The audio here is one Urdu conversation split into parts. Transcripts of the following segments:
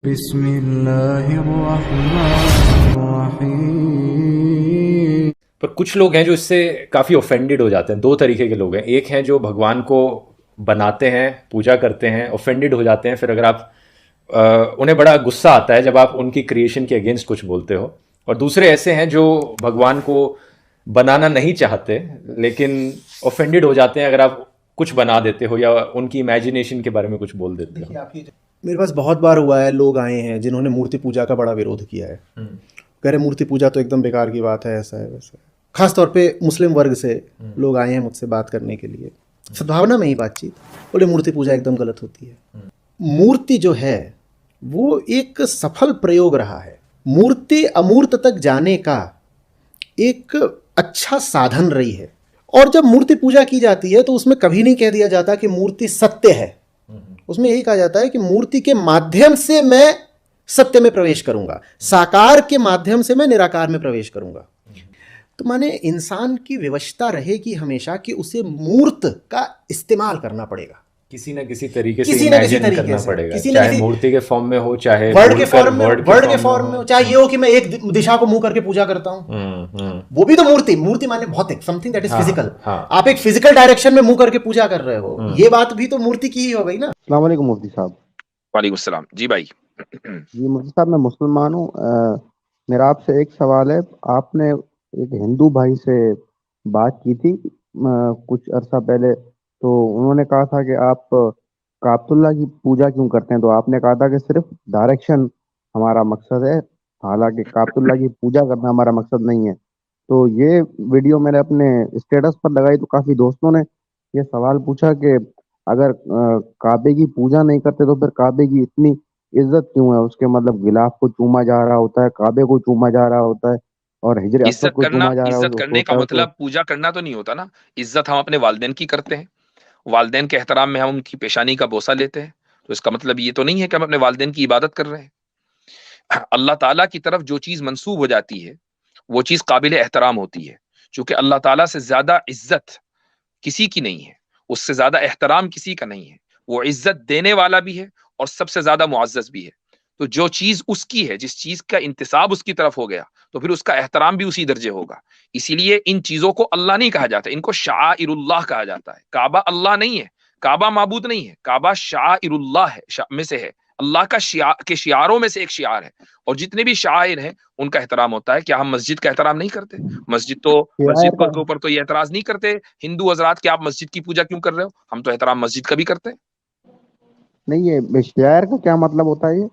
بسم اللہ الرحمن الرحیم. پر کچھ لوگ ہیں جو اس سے کافی اوفینڈڈ ہو جاتے ہیں. دو طریقے کے لوگ ہیں. ایک ہیں جو بھگوان کو بناتے ہیں، پوجا کرتے ہیں، اوفینڈڈ ہو جاتے ہیں پھر اگر آپ انہیں بڑا غصہ آتا ہے جب آپ ان کی کریشن کے اگینسٹ کچھ بولتے ہو. اور دوسرے ایسے ہیں جو بھگوان کو بنانا نہیں چاہتے لیکن اوفینڈڈ ہو جاتے ہیں اگر آپ کچھ بنا دیتے ہو یا ان کی امیجنیشن کے بارے میں کچھ بول دیتے ہو. میرے پاس بہت بار ہوا ہے، لوگ آئے ہیں جنہوں نے مورتی پوجا کا بڑا ویرودھ کیا ہے. کہہ رہے مورتی پوجا تو ایک دم بیکار کی بات ہے، ایسا ہے ویسا ہے. خاص طور پہ مسلم ورگ سے لوگ آئے ہیں مجھ سے بات کرنے کے لیے، سدبھاونا میں ہی بات چیت. بولے مورتی پوجا ایک دم غلط ہوتی ہے. مورتی جو ہے وہ ایک سفل پریوگ رہا ہے. مورتی امورت تک جانے کا ایک اچھا سادھن رہی ہے. اور جب مورتی پوجا کی جاتی ہے تو اس میں کبھی نہیں کہہ دیا جاتا کہ مورتی ستیہ ہے. اس میں یہی کہا جاتا ہے کہ مورتی کے مادھیم سے میں ستیہ میں پرویش کروں گا، ساکار کے مادھیم سے میں نراکار میں پرویش کروں گا. تو مانے انسان کی ویوشتا رہے گی ہمیشہ کہ اسے مورت کا استعمال کرنا پڑے گا، کسی نہ کسی طریقے سے کسی نہ کسی امیجن طریقے کرنا سے، پڑے گا، کسی نہ چاہے کسی مورتی کے فارم میں ہو چاہے ورڈ کے فارم میں، ورڈ ورڈ کے فارم میں ہو، چاہے یہ ہو کہ میں ایک دشا کو منہ کر کے پوجا کرتا ہوں. وہ بھی تو مورتی مانے بہت some thing that is physical. آپ ایک فزیکل ڈائریکشن میں منہ کر کے پوجا کر رہے ہو، یہ بات بھی تو مورتی کی ہی ہو گئی نا. السلام علیکم مفتی صاحب. وعلیکم السلام. جی بھائی. جی مفتی صاحب، میں مسلمان ہوں. میرا آپ سے ایک سوال ہے. آپ نے ایک ہندو بھائی سے بات کی تھی کچھ عرصہ پہلے، تو انہوں نے کہا تھا کہ آپ کعبۃ اللہ کی پوجا کیوں کرتے ہیں، تو آپ نے کہا تھا کہ صرف ڈائریکشن ہمارا مقصد ہے، حالانکہ کعبۃ اللہ کی پوجا کرنا ہمارا مقصد نہیں ہے. تو یہ ویڈیو میں نے اپنے اسٹیٹس پر لگائی تو کافی دوستوں نے یہ سوال پوچھا کہ اگر کعبے کی پوجا نہیں کرتے تو پھر کعبے کی اتنی عزت کیوں ہے؟ اس کے مطلب غلاف کو چوما جا رہا ہوتا ہے، کعبے کو چوما جا رہا ہوتا ہے، اور حجر اسود کو چوما جا رہا عزت کرنے کا ہوتا ہے. تو مطلب پوجا کرنا تو نہیں ہوتا نا. عزت ہم اپنے والدین کی کرتے ہیں، والدین کے احترام میں ہم ان کی پیشانی کا بوسہ لیتے ہیں، تو اس کا مطلب یہ تو نہیں ہے کہ ہم اپنے والدین کی عبادت کر رہے ہیں. اللہ تعالیٰ کی طرف جو چیز منسوب ہو جاتی ہے وہ چیز قابل احترام ہوتی ہے، چونکہ اللہ تعالیٰ سے زیادہ عزت کسی کی نہیں ہے، اس سے زیادہ احترام کسی کا نہیں ہے. وہ عزت دینے والا بھی ہے اور سب سے زیادہ معزز بھی ہے. تو جو چیز اس کی ہے، جس چیز کا انتساب اس کی طرف ہو گیا تو پھر اس کا احترام بھی اسی درجے ہوگا. اسی لیے ان چیزوں کو اللہ نہیں کہا جاتا، ان کو شعائر اللہ کہا جاتا ہے. کعبہ اللہ نہیں ہے، کعبہ معبود نہیں ہے، کعبہ شعائر اللہ ہے، میں سے ہے، اللہ کا کے شعاروں میں سے ایک شعار ہے. اور جتنے بھی شعائر ہیں ان کا احترام ہوتا ہے. کیا ہم مسجد کا احترام نہیں کرتے؟ مسجد شاعر کا کے اوپر تو یہ اعتراض نہیں کرتے ہندو حضرات کہ آپ مسجد کی پوجا کیوں کر رہے ہو؟ ہم تو احترام مسجد کا بھی کرتے ہیں. نہیں، یہ شاعر کا کیا مطلب ہوتا ہے؟ یہ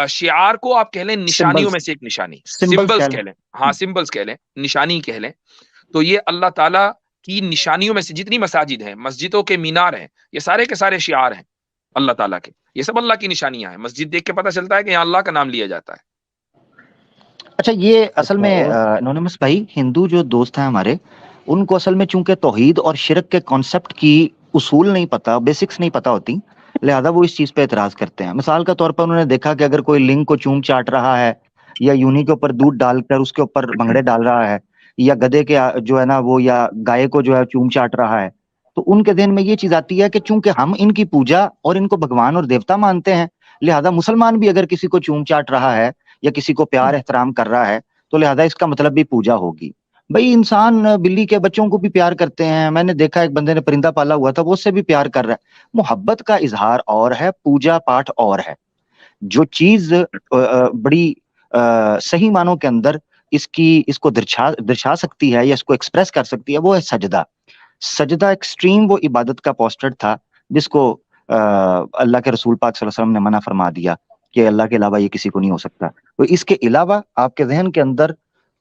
شعار کو آپ کہہ لیں نشانیوں میں سے ایک نشانی، سمبلز کہہ لیں. ہاں سمبلز کہہ لیں، نشانی کہہ لیں. تو یہ اللہ تعالیٰ کی نشانیوں میں سے جتنی مساجد ہیں، مسجدوں کے مینار ہیں، یہ سارے کے سارے شعار ہیں اللہ تعالیٰ کے. یہ سب اللہ کی نشانیاں ہیں. مسجد دیکھ کے پتہ چلتا ہے کہ یہاں اللہ کا نام لیا جاتا ہے. اچھا، یہ اصل میں اور انونیمس بھائی، ہندو جو دوست ہیں ہمارے، ان کو اصل میں چونکہ توحید اور شرک کے کانسیپٹ کی اصول نہیں پتا، بیسکس نہیں پتا ہوتی، لہذا وہ اس چیز پہ اعتراض کرتے ہیں. مثال کے طور پر انہوں نے دیکھا کہ اگر کوئی لنگ کو چوم چاٹ رہا ہے یا یونی کے اوپر دودھ ڈال کر اس کے اوپر بھنگڑے ڈال رہا ہے، یا گدھے کے جو ہے نا وہ، یا گائے کو جو ہے چوم چاٹ رہا ہے، تو ان کے ذہن میں یہ چیز آتی ہے کہ چونکہ ہم ان کی پوجا اور ان کو بھگوان اور دیوتا مانتے ہیں، لہذا مسلمان بھی اگر کسی کو چوم چاٹ رہا ہے یا کسی کو پیار احترام کر رہا ہے تو لہذا اس کا مطلب بھی پوجا ہوگی. بھائی انسان بلی کے بچوں کو بھی پیار کرتے ہیں. میں نے دیکھا ایک بندے نے پرندہ پالا ہوا تھا، وہ اس سے بھی پیار کر رہا ہے. محبت کا اظہار اور ہے، پوجا پاٹ اور ہے. جو چیز بڑی صحیح معنوں کے اندر اس کو درشا سکتی ہے یا اس کو ایکسپریس کر سکتی ہے، وہ ہے سجدہ. سجدہ ایکسٹریم وہ عبادت کا پوسٹر تھا جس کو اللہ کے رسول پاک صلی اللہ علیہ وسلم نے منع فرما دیا کہ اللہ کے علاوہ یہ کسی کو نہیں ہو سکتا. تو اس کے علاوہ آپ کے ذہن کے اندر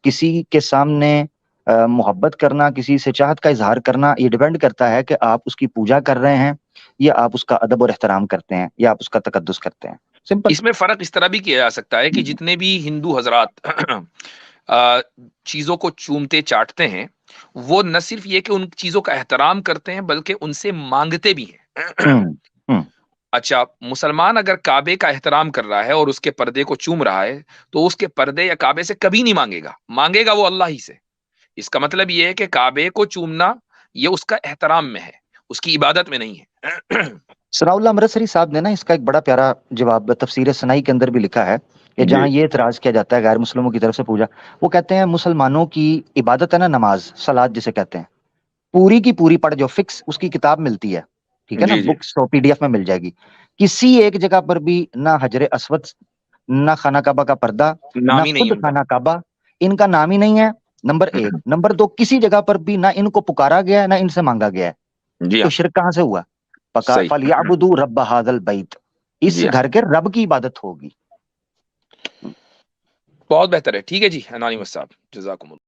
کسی کے سامنے محبت کرنا، کسی سے چاہت کا اظہار کرنا، یہ ڈیپینڈ کرتا ہے کہ آپ اس کی پوجا کر رہے ہیں یا آپ اس کا ادب اور احترام کرتے ہیں یا آپ اس کا تقدس کرتے ہیں. سمپل. اس میں فرق اس طرح بھی کیا جا سکتا ہے کہ جتنے بھی ہندو حضرات چیزوں کو چومتے چاٹتے ہیں، وہ نہ صرف یہ کہ ان چیزوں کا احترام کرتے ہیں بلکہ ان سے مانگتے بھی ہیں. اچھا، مسلمان اگر کعبے کا احترام کر رہا ہے اور اس کے پردے کو چوم رہا ہے تو اس کے پردے یا کعبے سے کبھی نہیں مانگے گا، مانگے گا وہ اللہ ہی سے. اس کا مطلب یہ ہے کہ کعبے کو چومنا یہ اس کا احترام میں ہے، اس کی عبادت میں نہیں ہے. ثناء اللہ امرتسری صاحب نے نا اس کا ایک بڑا پیارا جواب تفسیر ثنائی کے اندر بھی لکھا ہے کہ جہاں یہ اعتراض کیا جاتا ہے غیر مسلموں کی طرف سے پوجا، وہ کہتے ہیں مسلمانوں کی عبادت ہے نا نماز صلاۃ جسے کہتے ہیں، پوری کی پوری پڑھ جو فکس اس کی کتاب ملتی ہے، ٹھیک ہے نا، بکس تو پی ڈی ایف میں مل جائے گی، کسی ایک جگہ پر بھی نہ حجر اسود، نہ خانہ کعبہ کا پردہ، نہ خود خانہ کعبہ، ان کا نام ہی نہیں ہے، نمبر 1. نمبر 2، کسی جگہ پر بھی نہ ان کو پکارا گیا ہے نہ ان سے مانگا گیا ہے. تو شرک کہاں سے ہوا؟ فَلْيَعْبُدُوا رَبَّ هَذَا الْبَيْتِ، اس گھر کے رب کی عبادت ہوگی. بہت بہتر ہے. ٹھیک ہے جی انانیمس صاحب، جزاکم اللہ.